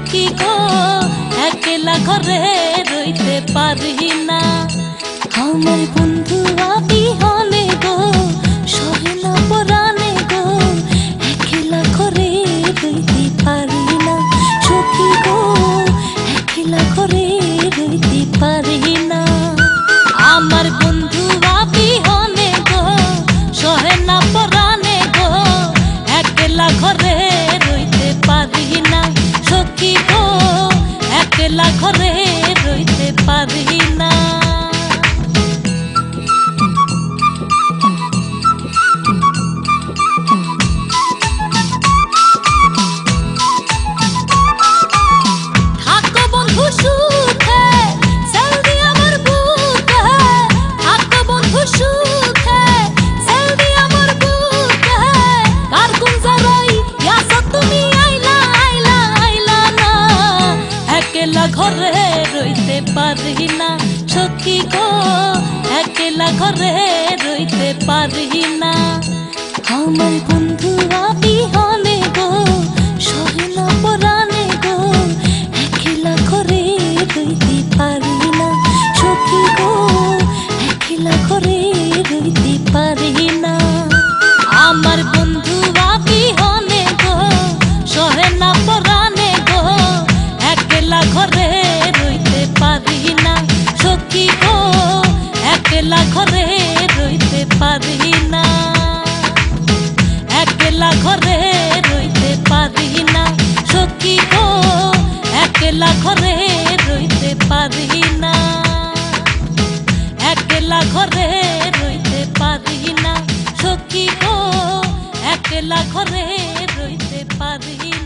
সখী গো একলা ঘরে রইতে পারি না। আমার বন্ধু বিহনে গো সহে না পরাণে গো একলা ঘরে রইতে পারি না। সখী গো একলা ঘরে রইতে পারি না। আমার বন্ধু বিহনে গো সহে না পরাণে গো একলা ঘরে রইতে পারি না। সখী গো একলা ঘরে রইতে পারি না। ঘরে রইতে পারি না। সখী গো একলা ঘরে রইতে পারি না। আমার বন্ধু বিহনে গো সহে না পরাণে গো একলা ঘরে রইতে পারি না। সখী গো একলা ঘরে রইতে পারি না। আমার বন্ধু বিহনে গো সহে না পরাণে গো একলা ঘরে রইতে পারি না। সখী গো একলা ঘরে রইতে পারি না। একলা ঘরে রইতে পারি না। সখী গো একলা ঘরে রইতে পারি না। একলা ঘরে রইতে পারি না। সখী গো একলা ঘরে রইতে পারি না।